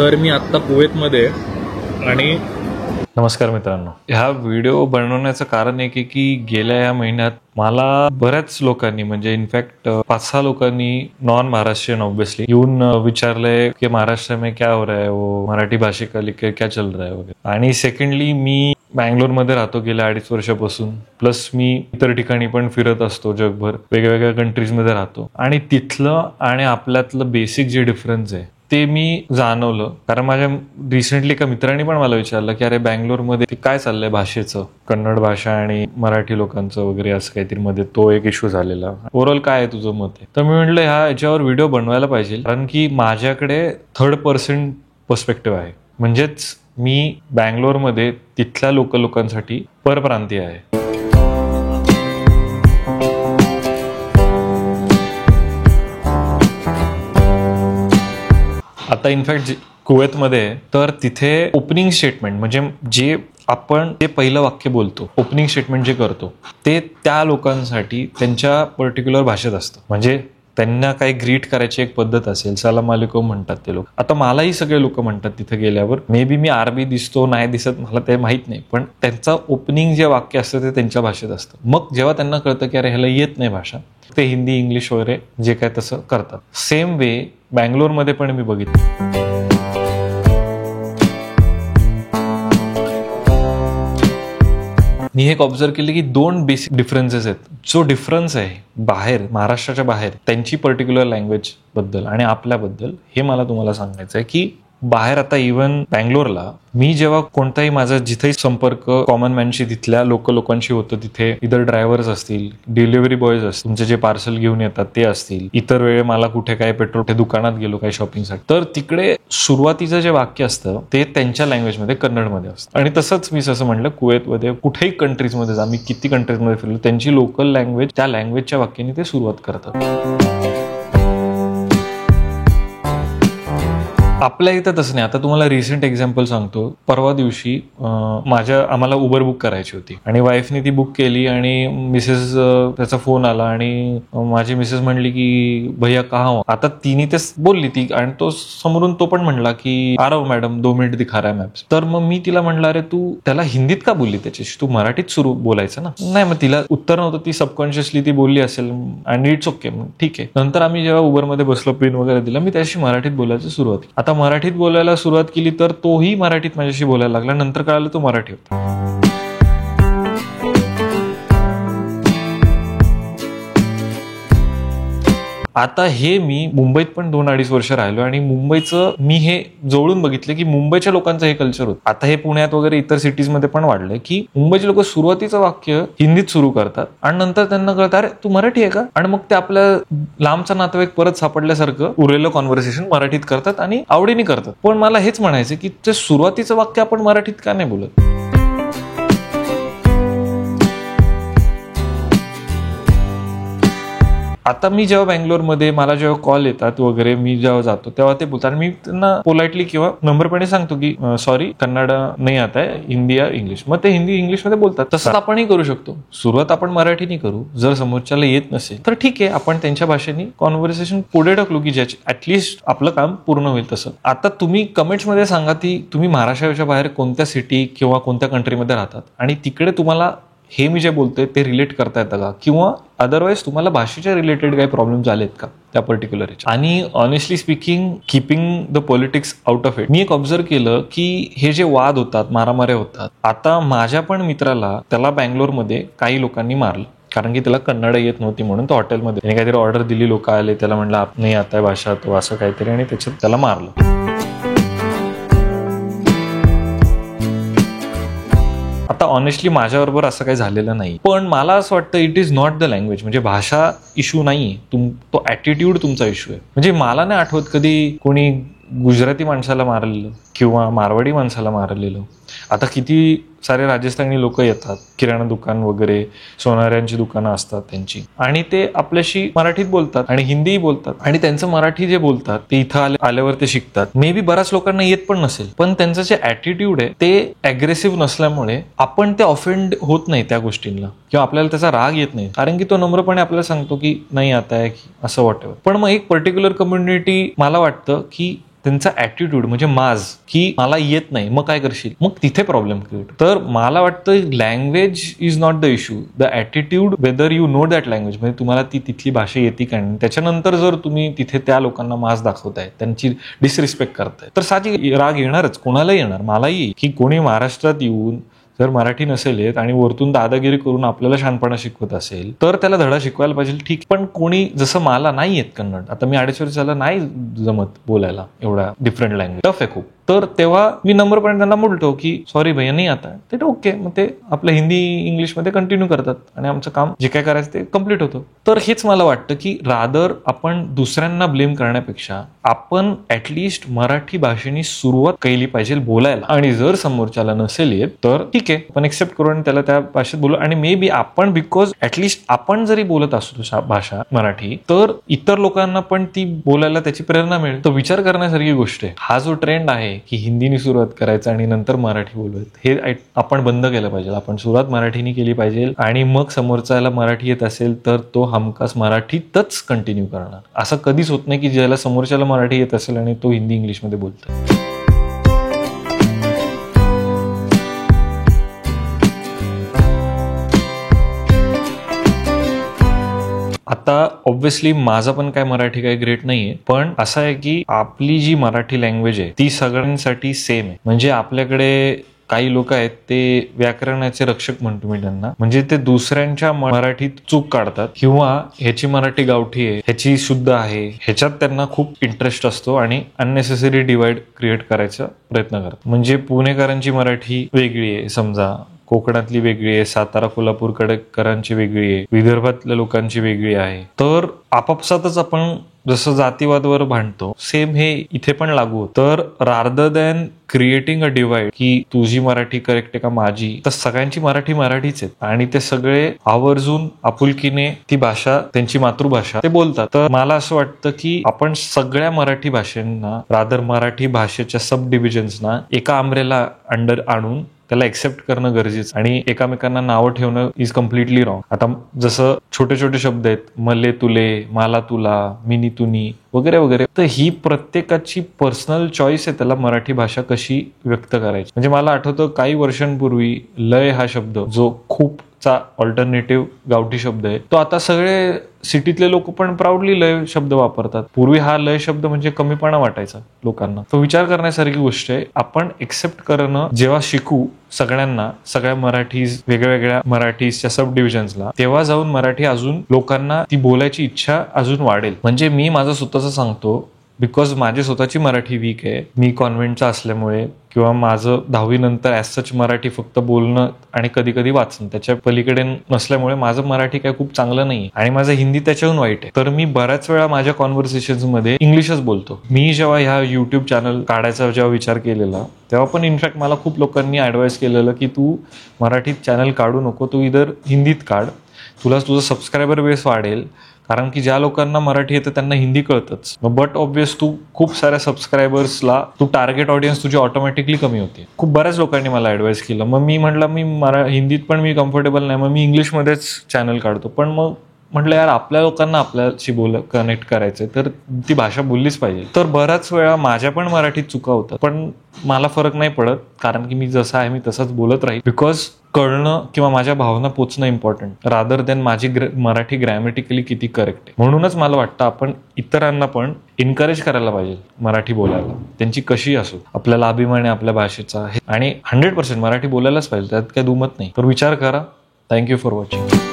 तर मी आत्ता कुवेतमध्ये आणि नमस्कार मित्रांनो, ह्या व्हिडिओ बनवण्याचं कारण एक आहे की गेल्या या महिन्यात मला बऱ्याच लोकांनी म्हणजे इनफॅक्ट 5-6 लोकांनी नॉन महाराष्ट्रीयन ऑब्वियसली येऊन विचारलंय की महाराष्ट्र में क्या हो रहा है, वो मराठी भाषे का लेकर क्या चल रहा है वगैरे. आणि सेकंडली मी बँगलोरमध्ये राहतो गेल्या 2.5 वर्षापासून, प्लस मी इतर ठिकाणी पण फिरत असतो जगभर, वेगवेगळ्या कंट्रीजमध्ये राहतो आणि तिथलं आणि आपल्यातलं बेसिक जे डिफरन्स आहे ते मी जाणवलं. कारण माझ्या रिसेंटली एका मित्रांनी पण मला विचारलं की अरे बँगलोरमध्ये ते काय चाललंय भाषेचं, कन्नड भाषा आणि मराठी लोकांचं वगैरे असं काहीतरी मध्ये तो एक इश्यू झालेला. ओव्हरऑल काय आहे तुझं मत आहे? तर मी म्हटलं याच्यावर व्हिडिओ बनवायला पाहिजे, कारण की माझ्याकडे 3rd पर्सन पर्स्पेक्टिव्ह आहे. म्हणजेच मी बँगलोरमध्ये तिथल्या लोकांसाठी परप्रांतीय आहे. आता इनफॅक्ट कुवेतमध्ये तर तिथे ओपनिंग स्टेटमेंट म्हणजे जे आपण ते पहिलं वाक्य बोलतो, ओपनिंग स्टेटमेंट जे करतो ते त्या लोकांसाठी त्यांच्या पर्टिक्युलर भाषेत असतं. म्हणजे त्यांना काही ग्रीट करायची एक पद्धत असेल, सलाम वालेकुम म्हणतात ते लोक. आता मलाही सगळे लोक म्हणतात तिथे गेल्यावर, मे बी मी आरबी दिसतो नाही दिसत मला ते माहित नाही, पण त्यांचं ओपनिंग जे वाक्य असतं ते त्यांच्या भाषेत असतं. मग जेव्हा त्यांना कळतं की अरे ह्याला येत नाही भाषा, ते हिंदी इंग्लिश वगैरे जे काय तसं करतात. सेम वे बँगलोरमध्ये पण मी बघितलं. मी एक ऑब्झर्व केलं की 2 बेसिक डिफरन्सेस आहेत. जो डिफरन्स आहे बाहेर, महाराष्ट्राच्या बाहेर, त्यांची पर्टिक्युलर लँग्वेज बद्दल आणि आपल्याबद्दल, हे मला तुम्हाला सांगायचं आहे की बाहेर आता इव्हन बँगलोरला मी जेव्हा कोणताही माझा जिथेही संपर्क कॉमन मॅनशी तिथल्या लोकांशी होतं, तिथे इतर ड्रायव्हर्स असतील, डिलिव्हरी बॉयज असतील, तुमचे जे पार्सल घेऊन येतात ते असतील, इतर वेळे मला कुठे काय पेट्रोल दुकानात गेलो काही शॉपिंगसाठी, तर तिकडे सुरुवातीचं जे वाक्य असतं ते त्यांच्या लँग्वेजमध्ये कन्नडमध्ये असतं. आणि तसंच मी जसं म्हटलं कुवेतमध्ये कुठेही कंट्रीजमध्ये जा, मी किती कंट्रीजमध्ये फिरलो, त्यांची लोकल लँग्वेज त्या लँग्वेजच्या वाक्याने ते सुरुवात करतात. आपल्या इथं तसं नाही. आता तुम्हाला रिसेंट एक्झाम्पल सांगतो. परवा दिवशी आम्हाला उबर बुक करायची होती आणि वाईफने ती बुक केली आणि मिसेस त्याचा फोन आला आणि माझी मिसेस म्हणली की भैया कहा हो. आता तिने ते बोलली ती आणि तो समोरून तो पण म्हणला की आ रहा हूं मॅडम, 2 मिनिट दिखा रहा है मॅप्स. तर मग मी तिला म्हणलं अरे तू त्याला हिंदीत का बोलली, त्याच्याशी तू मराठीत सुरू बोलायचं ना. नाही, मग तिला उत्तर नव्हतं, ती सबकॉन्शियसली ती बोलली असेल आणि इट्स ओके, ठीक आहे. नंतर आम्ही जेव्हा उबरमध्ये बसलो, पिन वगैरे दिला, मी त्याशी मराठीत बोलायची सुरुवात केली. आता मराठीत बोलायला सुरुवात केली तर तोही मराठीत माझ्याशी बोलायला लागला. नंतर कळालं तो मराठी होता. आता हे मी मुंबईत पण 2-2.5 वर्ष राहिलो आणि मुंबईचं मी हे जवळून बघितलं की मुंबईच्या लोकांचं हे कल्चर होतं. आता हे पुण्यात वगैरे इतर सिटीजमध्ये पण वाढलंय की मुंबईचे लोक सुरुवातीचं वाक्य हिंदीत सुरू करतात आणि नंतर त्यांना कळतं अरे तू मराठी आहे का, आणि मग ते आपल्या लांबचा नातेवाईक परत सापडल्यासारखं उरलेलं कॉन्व्हर्सेशन मराठीत करतात आणि आवडीने करतात. पण मला हेच म्हणायचं की ते सुरुवातीचं वाक्य आपण मराठीत का नाही बोलत. आता मी जेव्हा बँगलोरमध्ये मला जेव्हा कॉल येतात वगैरे, मी जेव्हा जातो तेव्हा ते बोलतात, मी त्यांना पोलाइटली किंवा नम्रपणे सांगतो की सॉरी कन्नड नाही आता आहे, हिंदी या इंग्लिश. मग ते हिंदी इंग्लिशमध्ये बोलतात. तसंच आपणही करू शकतो. सुरुवात आपण मराठीने करू. जर समोरच्याला येत नसेल तर ठीक आहे, आपण त्यांच्या भाषेने कॉन्व्हर्सेशन पुढे ढकलू की ज्याची ऍटलिस्ट आपलं काम पूर्ण होईल तसं. आता तुम्ही कमेंट्समध्ये सांगा की तुम्ही महाराष्ट्राच्या बाहेर कोणत्या सिटी किंवा कोणत्या कंट्रीमध्ये राहतात आणि तिकडे तुम्हाला हे मी जे बोलतोय ते रिलेट करता येतं का, किंवा अदरवाईज तुम्हाला भाषेच्या रिलेटेड काही प्रॉब्लेम झालेत का त्या पर्टिक्युलर ह्याच्या. आणि honestly speaking, keeping the politics out of it, मी एक ऑब्झर्व केलं की हे जे वाद होतात, मारामाऱ्या होतात, आता माझ्या पण मित्राला त्याला बँगलोरमध्ये काही लोकांनी मारलं कारण की त्याला कन्नड येत नव्हती म्हणून. तो हॉटेलमध्ये त्याने काहीतरी ऑर्डर दिली, लोक आले, त्याला म्हणलं नाही आता भाषा तो असं काहीतरी, आणि त्याच्यात त्याला मारलं. आता ऑनेस्टली माझ्याबरोबर असं काही झालेलं नाही, पण मला असं वाटतं it is not the language. म्हणजे भाषा इश्यू नाही, तो ॲटिट्यूड तुमचा इश्यू आहे. म्हणजे मला नाही आठवत कधी कोणी गुजराती माणसाला मारलेलं किंवा मारवाडी माणसाला मारलेलं. आता किती सारे राजस्थानी लोक येतात, किराणा दुकान वगैरे, सोनाऱ्यांची दुकानं असतात त्यांची, आणि ते आपल्याशी मराठीत बोलतात आणि हिंदीही बोलतात, आणि त्यांचं मराठी जे बोलतात ते इथं आल्यावर ते शिकतात. मे बी बऱ्याच लोकांना येत पण नसेल, पण त्यांचं जे ॲटिट्यूड आहे ते ॲग्रेसिव्ह नसल्यामुळे आपण ते ऑफेंड होत नाही त्या गोष्टींना, किंवा आपल्याला त्याचा राग येत नाही, कारण की तो नम्रपणे आपल्याला सांगतो की नाही आता आहे की असं वॉटेवर. पण मग एक पर्टिक्युलर कम्युनिटी मला वाटतं की त्यांचा ऍटिट्यूड म्हणजे माज की मला येत नाही मग काय करशील, मग तिथे प्रॉब्लेम क्रिएट. तर मला वाटतं language is not the issue, the attitude whether you know that language, म्हणजे तुम्हाला ती तिथली भाषा येते का नाही. त्याच्यानंतर जर तुम्ही तिथे त्या लोकांना माज दाखवताय, त्यांची डिसरिस्पेक्ट करताय, तर साहजिक राग येणारच, कोणालाही येणार, मलाही. की कोणी महाराष्ट्रात येऊन जर मराठी नसेल येत आणि वरतून दादागिरी करून आपल्याला शहाणपणा शिकवत असेल तर त्याला धडा शिकवायला पाहिजे, ठीक. पण कोणी जसं मला नाही येत कन्नड, आता मी 2.5 वर्षाला नाही जमत बोलायला एवढा डिफरंट लँग्वेज, टफ आहे खूप. तर तेव्हा मी नंबरपर्यंत त्यांना बोलतो की सॉरी भैया नाही आता, ते ओके, मग ते आपलं हिंदी इंग्लिशमध्ये कंटिन्यू करतात आणि आमचं काम जे काय करायचं ते कम्प्लीट होतं. तर हेच मला वाटतं की रादर आपण दुसऱ्यांना ब्लेम करण्यापेक्षा आपण ऍटलिस्ट मराठी भाषेने सुरुवात केली पाहिजे बोलायला. आणि जर समोरच्याला नसेल येत तर ठीक आहे, आपण एक्सेप्ट करू आणि त्याला त्या भाषेत बोलू. आणि मे बी आपण बिकॉज ऍटलिस्ट आपण जरी बोलत असतो भाषा मराठी, तर इतर लोकांना पण ती बोलायला त्याची प्रेरणा मिळेल. तर विचार करण्यासारखी गोष्ट आहे. हा जो ट्रेंड आहे की हिंदीने सुरुवात करायचं आणि नंतर मराठी बोलत, हे आपण बंद केलं पाहिजे. आपण सुरुवात मराठीने केली पाहिजे आणि मग समोरच्याला मराठी येत असेल तर तो हमखास मराठीतच कंटिन्यू करणार. असं कधीच होत नाही की ज्याला समोरच्याला मराठी येत असेल आणि तो हिंदी इंग्लिशमध्ये बोलतो. आता ऑब्व्हियसली माझा पण काय मराठी काय ग्रेट नाहीये, पण असं आहे की आपली जी मराठी लँग्वेज आहे ती सगळ्यांसाठी सेम आहे. म्हणजे आपल्याकडे काही लोक आहेत ते व्याकरणाचे रक्षक म्हणतो मी त्यांना, म्हणजे ते दुसऱ्यांच्या मराठीत चूक काढतात किंवा ह्याची मराठी गावठी आहे, ह्याची शुद्ध आहे, ह्याच्यात त्यांना खूप इंटरेस्ट असतो आणि अननेसेसरी डिवाइड क्रिएट करायचा प्रयत्न करतात. म्हणजे पुणेकरांची मराठी वेगळी आहे, समजा कोकणातली वेगळी आहे, सातारा कोल्हापूरकरांची वेगळी आहे, विदर्भातल्या लोकांची वेगळी आहे. तर आपापसातच आपण जसं जातीवादवर भांडतो, सेम हे इथे पण लागू होतं. तर rather than creating a divide की तुझी मराठी करेक्ट आहे का माझी, तर सगळ्यांची मराठी मराठीच आहे आणि ते सगळे आवर्जून आपुलकीने ती भाषा, त्यांची मातृभाषा ते बोलतात. तर मला असं वाटतं की आपण सगळ्या मराठी भाषांना, रादर मराठी भाषेच्या सब डिव्हिजन्सना एका अम्ब्रेला अंडर आणून त्याला एक्सेप्ट करणं गरजेचं आणि एकामेकांना नावं ठेवणं इज कम्प्लिटली रॉंग. आता जसं छोटे छोटे शब्द आहेत, मले तुले, मला तुला, मिनी तुनी वगैरे वगैरे, तर ही प्रत्येकाची पर्सनल चॉईस आहे त्याला मराठी भाषा कशी व्यक्त करायची. म्हणजे मला आठवतं काही वर्षांपूर्वी लय हा शब्द जो खूपचा ऑल्टरनेटिव्ह गावठी शब्द आहे, तो आता सगळे सिटीतले लोक पण प्राऊडली लय शब्द वापरतात. पूर्वी हा लय शब्द म्हणजे कमीपणा वाटायचा लोकांना. तो विचार करण्यासारखी गोष्ट आहे. आपण एक्सेप्ट करणं जेव्हा शिकू सगळ्यांना, सगळ्या मराठीज, वेगवेगळ्या मराठीजच्या सब डिव्हिजन्सला, तेव्हा जाऊन मराठी अजून लोकांना ती बोलायची इच्छा अजून वाढेल. म्हणजे मी माझं स्वतःचं सांगतो, बिकॉज माझी स्वतःची मराठी वीक आहे, मी कॉन्व्हेंटचा असल्यामुळे, किंवा माझं 10वी नंतर ॲज सच मराठी फक्त बोलणं आणि कधी कधी वाचणं त्याच्या पलीकडे नसल्यामुळे माझं मराठी काय खूप चांगलं नाही आणि माझं हिंदी त्याच्याहून वाईट आहे. तर मी बऱ्याच वेळा माझ्या कॉन्व्हर्सेशन्समध्ये इंग्लिशच बोलतो. मी जेव्हा ह्या युट्यूब चॅनल काढायचा जेव्हा विचार केलेला, तेव्हा पण इनफॅक्ट मला खूप लोकांनी ॲडवाईस केलेलं की तू मराठीत चॅनल काढू नको, तू इधर हिंदीत काढ, तुला तुझं सबस्क्रायबर बेस वाढेल. कारण की ज्या लोकांना मराठी येतं त्यांना हिंदी कळतच. बट ऑब्व्हियस तू खूप साऱ्या सबस्क्रायबर्सला तू टार्गेट ऑडियन्स तुझी ऑटोमॅटिकली कमी होते. खूप बऱ्याच लोकांनी मला ॲडवाईस केलं. मग मी म्हटलं मी हिंदीत पण मी कम्फर्टेबल नाही, मग मी इंग्लिशमध्येच चॅनल काढतो. पण मग म्हटलं यार आपल्या लोकांना आपल्याशी कनेक्ट करायचंय तर ती भाषा बोललीच पाहिजे. तर बऱ्याच वेळा माझ्या पण मराठीत चुका होतात, पण मला फरक नाही पडत कारण की मी जसा आहे मी तसंच बोलत राहील. बिकॉज कळणं किंवा माझ्या भावना पोचणं इम्पॉर्टंट रादर दॅन माझी मराठी ग्रॅमॅटिकली किती करेक्ट आहे. म्हणूनच मला वाटतं आपण इतरांना पण एनकरेज करायला पाहिजे मराठी बोलायला, त्यांची कशी असो. आपल्याला अभिमान आहे आपल्या भाषेचा आणि 100% मराठी बोलायलाच पाहिजे, त्यात काही दुमत नाही. तर विचार करा. Thank you for watching.